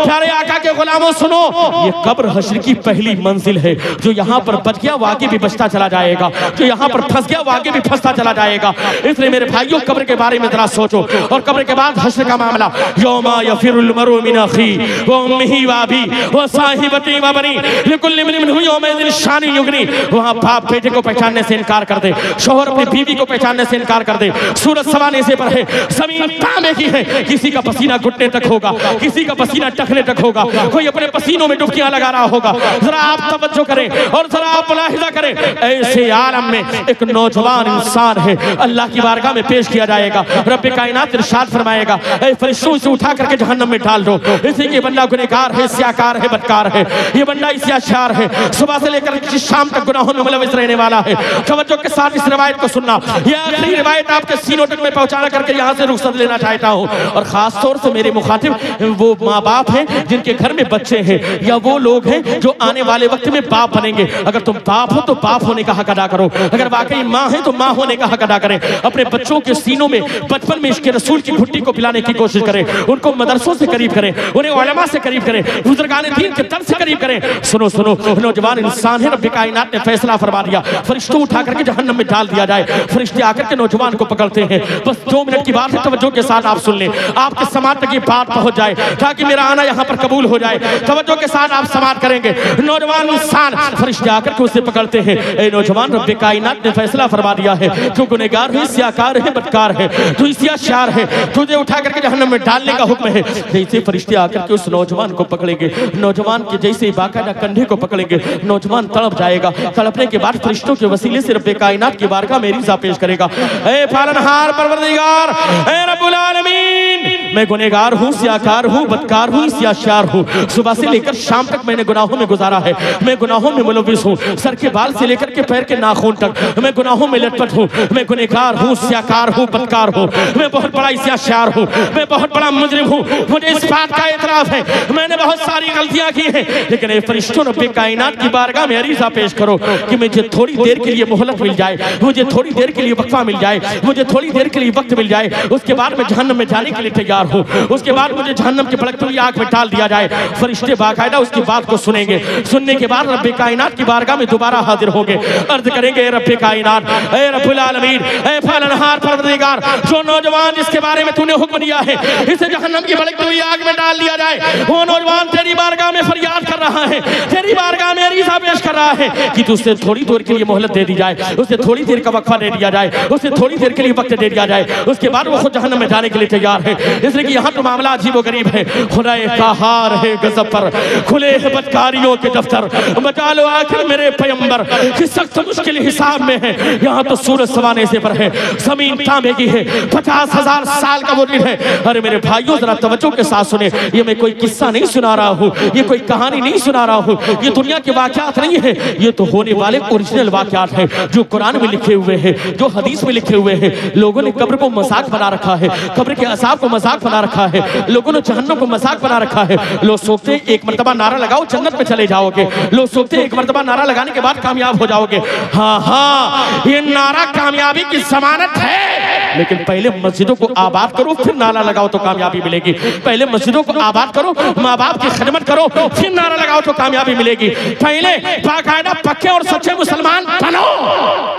प्यारे आका के गुलामों सुनो, ये कब्र हश्र की पहली मंजिल है। जो यहाँ पर बच गया वो आगे भी बचता चला जाएगा, जो यहाँ पर फंस गया वो आगे भी फंसता चला जाएगा। इसलिए मेरे भाइयों, कब्र के बारे में जरा सोचो। और कब्र के बाद हश्र का मामला, यौमा यफिरुल मरउ मिन अखी व उम्मिही व अबी व साहिबती व बनी लिकुल्लि इम्रिइन मिनहुम यौमइज़िन शानिन युगनी। वहाँ बाप बेटे को पहचानने से इनकार कर दे, शौहर अपनी बीवी को पहचानने से इनकार कर दे। सूरज सवाने से पर है, जमीन तांबे की है, किसी का पसीना घुटने तक होगा, किसी का पसीना टखने तक होगा, कोई अपने पसीनों में डुबकियां लगा रहा होगा। जरा आप तवज्जो करें और जरा आप मुलाहिजा करें, ऐसे आलम में एक नौजवान इंसान है, अल्लाह की बारगाह में पेश किया जाएगा। रब्बे कायनात इरशाद फरमाएगा, ऐ फरिश्तों इसे उठा करके जहन्नम में डाल दो। इसी के बंदा गुनहगार है, स्याकार है, बदकार है, ये बंदा इस्याशार है, सुबह से लेकर शाम तक गुनाहों में मुलविस रहने वाला है। तवज्जो के साथ इस रिवायत को सुनना, ये आखिरी रिवायत आपके सीनों तक में पहुंचाना करके यहाँ से रुखसत लेना चाहता हूँ। और खास तौर से मेरे मुखातिब वो माँ बाप हैं जिनके घर में बच्चे हैं, या वो लोग हैं जो आने वाले वक्त में बाप बनेंगे। अगर तुम बाप हो तो बाप होने का हक अदा करो, अगर वाकई माँ है तो माँ होने का हक अदा करें। अपने बच्चों के सीनों में बचपन में इसके रसूल की घुट्टी को पिलाने की कोशिश करें, उनको मदरसों से करीब करें, उन्हें उलमा से करीब करें, बुजुर्गान दीन के दर से करीब करें। सुनो सुनो, नौजवान इंसान है, रब्बे कायनात ने फैसला फरमा दिया, फरिश्तों उठा करके जहन्नम में डाल दिया जाए। फरिश्ते आकर के नौजवान को पकड़ते हैं। बस 2 मिनट की बात है, तवज्जो के साथ आप सुन लें, आपके समाज तक ये बात पहुंच जाए ताकि मेरा आना यहाँ पर कबूल हो जाए। तवज्जो के साथ आप समाज करेंगे। नौजवान इंसान, फरिश्ते आकर के उसे पकड़ते हैं, ए नौजवान, रब्बे कायनात ने फैसला फरमा दिया है, तू गुनहगार है, स्याकार है, बदकार है, तू इस्याशार है, तुझे उठा करके जहन्नम में डालने का हुक्म है। जैसे फरिश्ते आकर के उस नौजवान को पकड़ेंगे, नौजवान के जैसे बाकायदा कंधे को पकड़ेंगे, नौजवान तड़प जाएगा। तड़पने के बाद फरिश्तों के वसीले से रब्बे कायनात की बारगाह में रिज़ा पेश करेगा, ए पालनहार परवरदिगार, ए रब्बुल आलमीन, मैं गुनहगार हूँ, स्याकार हूँ, बदकार हूँ, स्याशार हूँ, सुबह से लेकर शाम तक मैंने गुनाहों में गुजारा है, मैं गुनाहों में मुलविस हूँ, सर के बाल से लेकर के पैर के नाखून तक मैं गुनाहों में लटपट हूँ, मैं गुनहगार हूँ, स्याकार हूँ, बदकार हूँ, मैं बहुत बड़ा स्याशार हूँ, मैं बहुत बड़ा मुजरिम हूँ। मुझे इस बात का एतराफ है, मैंने बहुत सारी गलतियां की हैं, लेकिन ए फरिश्तों, रब्बे कायनात की बारगाह में अरीज़ा पेश करो कि मुझे थोड़ी देर के लिए मोहलत मिल जाए, मुझे थोड़ी देर के लिए वक्फा मिल जाए, मुझे थोड़ी देर के लिए वक्त मिल जाए, उसके बाद मैं जहन्नम में जाने के लिए तैयार हूँ, उसके बाद मुझे जहन्नम के भड़कती हुई आग में डाल दिया जाए। फरिश्ते बाकायदा उसकी बात को सुनेंगे, सुनने के बाद रब्बे कायनात की बारगाह में दोबारा हाजिर होंगे, अर्ज करेंगे, ए रब्बे कायनात, ए रब्बुल आलमीन, ए पालनहार परवरदिगार, जो नौजवान जिसके बारे में तूने हुक्म दिया है इसे जहन्नम की भड़कती हुई आग में डाल दिया जाए, वो नौजवान तेरी बारगाह में फरियाद कर रहा है, तेरी बारगाह में अरीज़ा पेश कर रहा है कि तुझसे थोड़ी देर के लिए मोहलत दे दी जाए, उसे थोड़ी देर का वक्फा दे दिया जाए, उसे थोड़ी देर के लिए वक्त दे दिया जाए, उसके बाद वो खुद जहन्नम में जाने के लिए तैयार है। इसलिए कि यहाँ तो मामला अजीब व गरीब है। खुदाए कहार है गजब पर, खुले है बदकारियों के दफ्तर, बचा लो आखिर मेरे पैगंबर कि सख्त मुश्किल हिसाब में है। यहाँ तो सूरज सवाने से पर है, जमीन तांबे की है, 50,000 साल का वो दिन है। अरे मेरे भाइयों जरा तवज्जो के साथ सुने, ये मैं कोई किस्सा नहीं सुना रहा हूँ, ये कोई कहानी नहीं सुना रहा हूँ, ये दुनिया के वाक़यात नहीं है, ये तो होने वाले ओरिजिनल वाक़यात है जो कुरान में लिखे हुए हैं, जो हदीस में लिखे हुए हैं। लोगों ने कब्र को मजाक बना रखा है, कब्र के अज़ाब को मजाक बना रखा है, लोगों ने जहन्नम को मजाक बना रखा है। लोग सोचते हैं एक मर्तबा नारा लगाओ जन्नत में चले जाओगे, लोग सोचते हैं एक मर्तबा नारा लगाने के बाद कामयाब हो जाओगे। हाँ हाँ, ये नारा कामयाबी की जमानत है, लेकिन पहले मस्जिदों को आबाद करो फिर नारा लगाओ तो कामयाबी मिलेगी। पहले मस्जिदों को आबाद करो, माँ बाप की खिदमत करो, फिर नारा लगाओ तो कामयाबी मिलेगी। पहले बाकायदा पक्के और सच्चे मुसलमान बनो,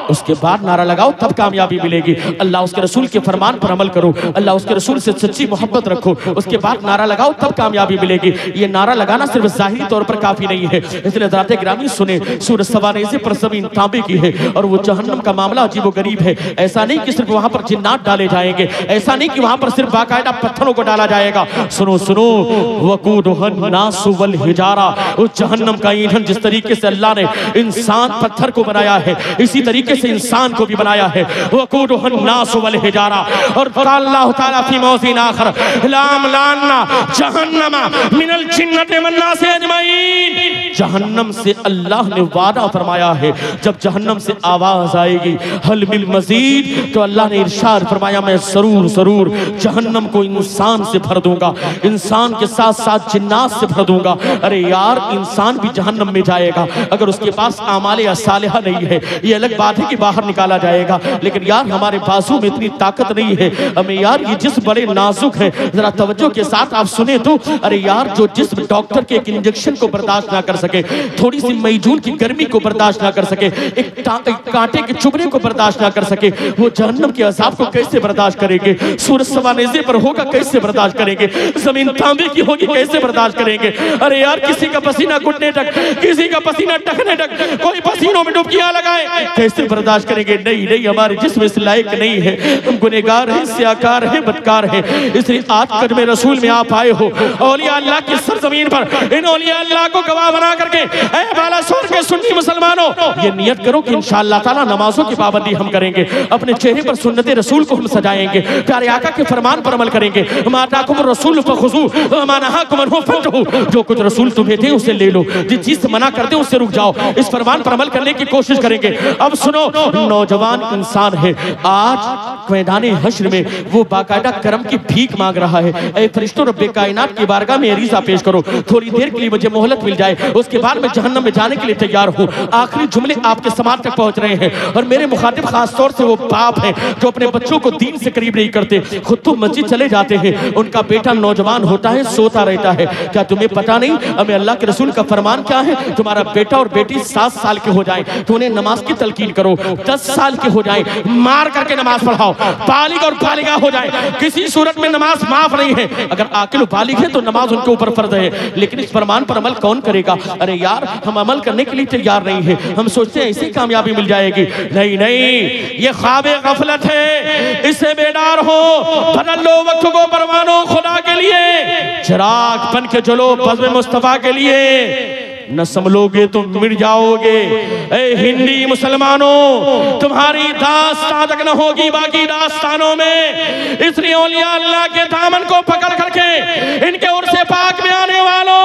उसके बाद नारा लगाओ तब कामयाबी मिलेगी। अल्लाह उसके रसूल के फरमान पर अमल करो, अल्लाह उसके रसूल से सच्ची मोहब्बत रखो, उसके बाद नारा लगाओ तब कामयाबी मिलेगी। ये नारा लगाना सिर्फ जाहिरी तौर पर काफी नहीं है। इसलिए हज़रात ग्रामी सुने, सूरज सवाने से पर ज़मीन तांबे की है और वो जहन्नम का मामला अजीब व गरीब है। ऐसा नहीं कि सिर्फ वहां पर जिन्नात डाले जाएंगे, ऐसा नहीं कि वहां पर सिर्फ बाकायदा पत्थरों को डाला जाएगा। सुनो सुनो, वकूदुहन नासु वल हिजारा, उस जहन्नम का ईंधन जिस तरीके से अल्लाह ने इंसान पत्थर को बनाया है, इसी तरीके से इंसान को भी बनाया है। वकूदुहन नासु वल हिजारा, और अल्लाह ताला फी मौज़िन आखर लाम लाना जहन्नमा मिनल जिन्नति वन नास अजमईन, जहन्नम से अल्लाह ने वादा फरमाया है जब जहन्नम से आवाज आएगी हल मिल मजीद, तो अल्लाह ने इरशाद फरमाया मैं जरूर जरूर जहन्नम को इंसान से भर दूंगा, इंसान के साथ साथ जिन्नात से भर दूंगा। अरे यार, इंसान भी जहन्नम में जाएगा अगर उसके पास आमाले सालिहा नहीं है। ये अलग बात है कि बाहर निकाला जाएगा, लेकिन यार हमारे बाजू में इतनी ताकत नहीं है। हमें यार ये जिस्म बड़े नाजुक है, जरा तवज्जो के साथ आप सुने तो। अरे यार, जो जिस्म डॉक्टर के एक इंजेक्शन को बर्दाश्त ना कर सके, थोड़ी सी मईजून की गर्मी को बर्दाश्त ना कर सके, एक कांटे के चुभने को बर्दाश्त ना कर सके, वो जहन्नम के अज़ाब को कैसे बर्दाश्त करेंगे? सूरज सवानेज़े पर होगा कैसे बर्दाश्त करेंगे? जमीन तांबे की होगी कैसे बर्दाश्त करेंगे? अरे यार, किसी का पसीना घुटने तक, किसी का पसीना टखने तक, कोई पसीनों में डुबकियां लगाए, कैसे बर्दाश्त करेंगे? नहीं नहीं, हमारे जिस्म इस लायक नहीं है, हम गुनहगार हैं, स्याकार हैं, बदकार हैं। इसलिए आज कदम रसूल में आप आए हो, औलिया अल्लाह की सरजमीन पर इन औलिया अल्लाह को गवाह बना करके, ऐ बालासोर के सुन्नी मुसलमानों, ये नियत करो कि इंशाअल्लाह ताला नमाजों की पाबंदी हम करेंगे, अपने चेहरे पर सुन्नते रसूल को हम सजाएंगे, प्यारे आका के फरमान पर अमल करेंगे। माताकुम रसूल फखुजू वमा नहाकुम अन्हु फंतहू, जो कुछ रसूल तुम्हें दे उसे ले लो, जिस चीज से मना कर दे उससे रुक जाओ। इस फरमान पर अमल करने की कोशिश करेंगे। अब सुनो, नौजवान इंसान है, आज मैदान हश्र में वो बाकायदा करम की भीख मांग रहा है। ऐ फरिश्तों, रब्बे कायनात की बारगाह में अरीज़ा पेश करो, थोड़ी देर के लिए मुझे मोहलत मिल जाए, उसके बाद मैं जहन्नम में जाने के लिए तैयार हूँ। आखिरी जुमले आपके समाज तक पहुंच रहे हैं, और मेरे मुखातिब खास तौर से वो बाप हैं जो अपने बच्चों को दीन से करीब नहीं करते, खुद तो मस्जिद चले जाते हैं, उनका बेटा नौजवान होता है, सोता रहता है। क्या तुम्हें पता नहीं हमें अल्लाह के रसूल का फरमान क्या है? तुम्हारा बेटा और बेटी 7 साल के हो जाए तो उन्हें नमाज की तलकीन करो, 10 साल के हो जाए मार करके नमाज पढ़ाओ, बालिग और बालिगा हो जाए, किसी सूरत में नमाज माफ नहीं है। अगर आकिल बालिग है तो नमाज उनके ऊपर फर्ज है, लेकिन इस फरमान पर अमल कौन करेगा? अरे यार, हम अमल करने के लिए तैयार नहीं है, हम सोचते हैं ऐसी कामयाबी मिल जाएगी। नहीं नहीं, ये ख्वाबे गफलत है, इससे बेदार हो, बदल लो वक्त को परवानो खुदा के लिए, चिराग बन के जलो बज़्म मुस्तफा के लिए, न संभलोगे तो मिट जाओगे। ए हिंदी मुसलमानों, तुम्हारी दास्तां तक न होगी बाकी दास्तानों में। इसलिए औलिया अल्लाह के दामन को पकड़ करके इनके उर्से पाक में आने वालों,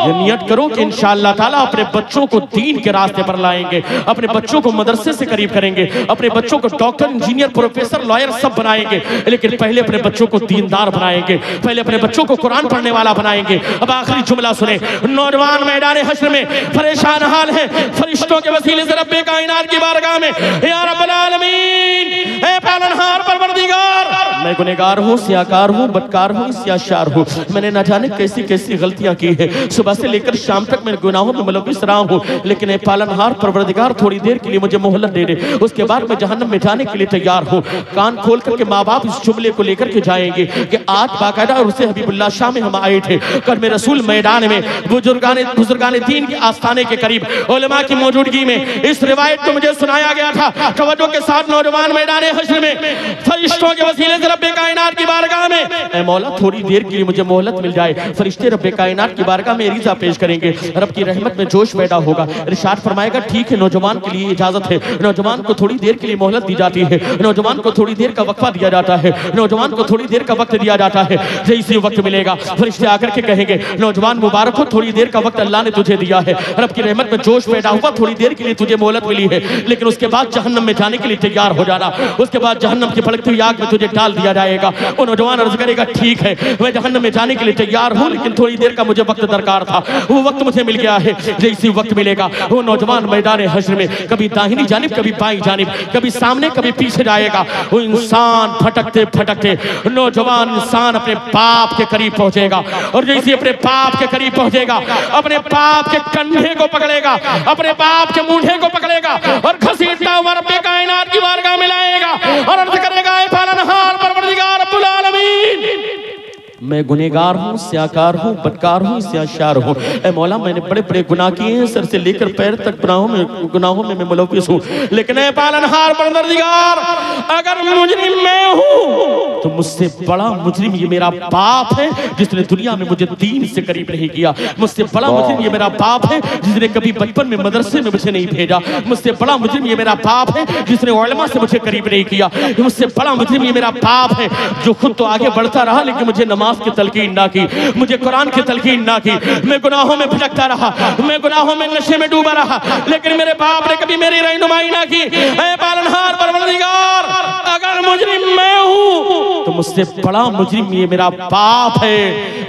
ये नियत करो कि इंशाअल्लाह ताला अपने बच्चों को दीन के रास्ते पर लाएंगे, अपने बच्चों को मदरसे से करीब करेंगे, अपने बच्चों को डॉक्टर, इंजीनियर, प्रोफेसर, लॉयर सब बनाएंगे, लेकिन पहले अपने बच्चों को दीनदार बनाएंगे, पहले अपने बच्चों को कुरान पढ़ने वाला बनाएंगे। अब आखिरी जुमला सुने, नौजवान मैदान हश्र में परेशान हाल है, फरिश्तों के वसीले से रब्बे कायनात की बारगाह में, या रब्बल आलमीन, ऐ पालनहार परवरदिगार, मैं गुनहगार हूँ, सियाकार हूँ, बदकार हूँ, सियाशार हूँ, मैंने न जाने कैसी कैसी गलतियां की है, सुबह से लेकर शाम तक मैं गुनाहों में मुलव्विस रहा हूँ, लेकिन ऐ पालनहार परवरदिगार, थोड़ी देर के लिए मुझे मोहलत दे दे, उसके बाद मैं जहन्नम में जाने के लिए तैयार हूँ। कान खोल करके माँ बाप इस जुमले को लेकर के जाएंगे कि आज बाकायदा उर्से हबीबुल्लाह शाह में हम आए थे, कल में रसूल मैदान में बुजुर्गान दीन के आस्थाने के करीब उलमा की मौजूदगी में इस रिवायत को मुझे सुनाया गया था। तवज्जो के साथ, नौजवान मैदान हश्र में फरिश्तों के वसीले से रब्बे कायनात की बारगाह में, ऐ मौला थोड़ी देर के लिए मुझे मोहलत मिल जाए। फरिश्ते रब्बे कायनात की बारगाह में रिजा पेश करेंगे, रब की रहमत में जोश पैदा होगा। इरशाद फरमाएगा ठीक है, नौजवान के लिए इजाजत है, नौजवान को थोड़ी देर के लिए मोहलत दी जाती है, नौजवान को थोड़ी देर का वक्फा दिया जाता है, नौजवान को थोड़ी देर का वक्त दिया जाता है। जैसे वक्त मिलेगा फरिश्ते आकर के कहेंगे नौजवान मुबारक हो, थोड़ी देर का वक्त अल्लाह ने तुझे दिया है, रब की रहमत में जोश पैदा हुआ, थोड़ी देर के लिए तुझे मोहलत मिली है, लेकिन उसके बाद जहन्नम में जाने के लिए तैयार हो जाना। उसके बाद जहन्नम की भड़कती हुई आग में तुझे डाल दिया जाएगा। वो नौजवान अर्ज करेगा ठीक है, मैं जहन्नम में जाने के लिए तैयार हूँ, लेकिन थोड़ी देर का मुझे वक्त दरकार था, वो वक्त मुझे मिल गया है। जैसे वक्त मिलेगा वो नौजवान मैदान हश्र में कभी दाहिनी जानिब कभी बाईं जानिब, कभी सामने कभी पीछे जाएगा। वो इंसान भटकते भटकते नौजवान इंसान अपने बाप के करीब पहुंचेगा, और जैसे अपने बाप के करीब पहुंचेगा अपने बाप के कंधे को पकड़ेगा, अपने बाप के मूंढे को पकड़ेगा और घसीटता हुआ रब्बे कायनात की बारगाह में लाएगा और अर्ज करेगा ऐ पालनहार परवरदिगार रब्बुल आलमीन, मैं गुनहगार हूँ, स्याकार हूँ, बदकार हूँ, स्याशार हूँ। ऐ मौला मैंने बड़े बड़े गुनाह किए हैं, सर से लेकर पैर तक गुनाहों में मैं मुलव्विस हूँ, लेकिन ऐ पालनहार परवरदिगार अगर मुजरिम मैं हूँ तो मुझसे बड़ा मुजरिम ये मेरा बाप है जिसने दुनिया में मुझे दीन से करीब नहीं किया। मुझसे बड़ा मुजरिम ये मेरा बाप है जिसने कभी बचपन में मदरसे में मुझे नहीं भेजा। मुझसे बड़ा मुजरिम ये मेरा बाप है जिसने उलमा से मुझे करीब नहीं किया। मुझसे बड़ा मुजरिम ये मेरा बाप है जो खुद तो आगे बढ़ता रहा लेकिन मुझे नमाज की तलकीन ना की, मुझे कुरान की तलकीन ना की। मैं गुनाहों में भटकता रहा, मैं गुनाहों में नशे में डूबा रहा, लेकिन मेरे बाप ने कभी मेरी रहनुमाई ना की। ऐ पालनहार परवरदिगार अगर मुजरिम मैं हूँ तो मुझसे बड़ा मुजरिम ये मेरा बाप है।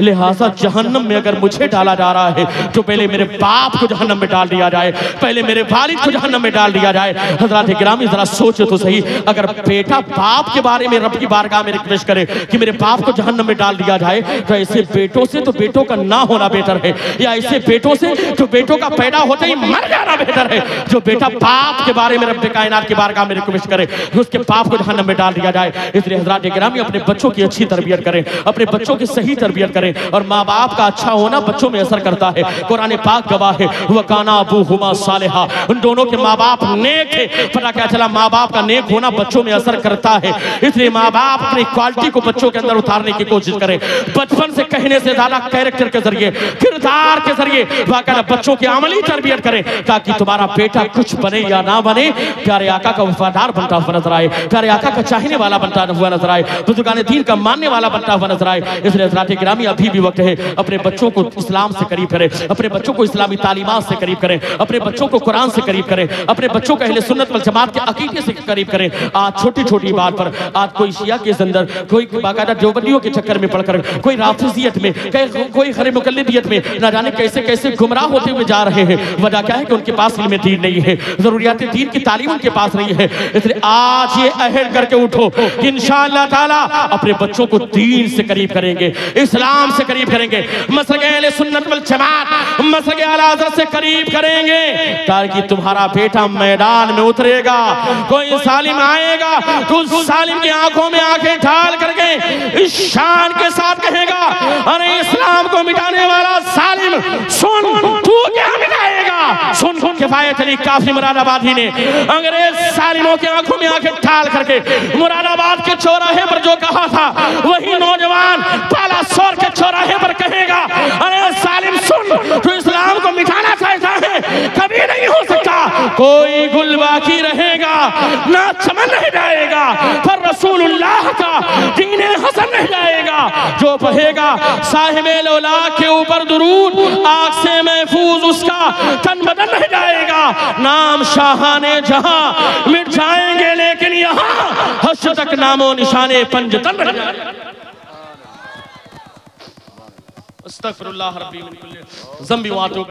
लिहाजा जहन्नम में अगर मुझे डाला जा रहा है तो पहले मेरे बाप को जहन्नम में डाल दिया जाए, पहले मेरे वालिद को जहन्नम में डाल दिया जाए। हज़रात गिरामी जरा सोचो तो सही, अगर बेटा बाप के बारे में रब की बारगाह में रिक्वेस्ट करे कि मेरे बाप को जहन्नम में डाल दिया जाए, तो ऐसे बेटों से तो बेटों का ना होना बेहतर है, या ऐसे बेटों से तो बेटों का पैदा होते ही मर जाना बेहतर है। जो बेटा बाप के बारे में रब कायनात की बारगाह में रिक्वेस्ट करे उसके बाप को जहन्नम में डाल दिया जाए। इसलिए हज़रात गिरामी अपने बच्चों की अच्छी तरबियत करें, अपने बच्चों की सही तरबियत करें, और माँ बाप का अच्छा होना बच्चों में असर करता है। कुरान पाक गवाह है वकाना अबूहुमा सालिहा, उन दोनों के माँ बाप नेक थे। पता क्या चला, माँ बाप का नेक होना बच्चों में असर करता है। इसलिए माँ बाप अपनी क्वालिटी को बच्चों के अंदर उतारने की कोशिश करें, बचपन से कहने से ज्यादा कैरेक्टर के जरिए, किरदार के जरिए वाकई बच्चों की अमली तरबियत करें, ताकि तुम्हारा बेटा कुछ बने या ना बने प्यारे आका का वफादार बनता हुआ नजर आए, प्यारे आका का चाहने वाला बनता हुआ नजर आए, बुजुर्गान दीन का मानने वाला बनता हुआ नजर आए। इसलिए हज़रात गिरामी अभी भी वक्त है, अपने बच्चों को इस्लाम से करीब करें, अपने बच्चों को इस्लामी तालीमात से करीब करें, अपने बच्चों को कुरान से करीब करें, अपने बच्चों को अहले सुन्नत वल जमात के अकीदे से करीब करें। आज छोटी छोटी बात पर आज कोई शिया के अंदर, कोई बाकायदा देवबंदियों के चक्कर में पड़कर, कोई राफिजियत में, कोई खरे मुकल्लिदियत में न जाने कैसे कैसे गुमराह होते हुए जा रहे हैं। वजह क्या है कि उनके पास इल्म दीन नहीं है, जरूरियात दीन की तालीम उनके पास नहीं है। इसलिए आज ये अहद करके उठो कि इंशाअल्लाह ताला अपने बच्चों को दीन से करीब करेंगे, इस्लाम से करीब करेंगे, मसलक अहले सुन्नत वल जमात, मसलक आला हज़रत से करीब करेंगे, ताकि तुम्हारा बेटा मैदान में उतरेगा, कोई सालिम आएगा तो उस सालिम की आंखों में आंखें डाल करके इस शान के साथ कहेगा, अरे इस्लाम को मिटाने वाला सालिम सुन, तू क्या मिटाएगा? सुन किफायत अली काफी मुरादाबादी ने अंग्रेज सालिमों की आंखों में आंखें डाल करके मुरादाबाद के चौराहे पर जो कहा था, वही नौजवान बालासोर के चौराहे पर कहेगा, अरे सालिम सुन, तू इस्लाम को मिटाना चाहता है, कभी नहीं हो सकता। कोई गुल बाकी रहेगा ना, चमन नहीं जाएगा, पर रसूलुल्लाह का दीन हसन नहीं जाएगा। जो पढ़ेगा साहिबे लौला के ऊपर दुरूद, आग से महफूज उसका तन बदन नहीं जाएगा। नाम शाहाने जहां मिट जाएंगे, लेकिन यहाँ हश्र तक नामो निशाने पंजतन रह जाएंगे। अस्तगफिरुल्लाह रब्बी मिन कुल्ली ज़ंबि व अतूब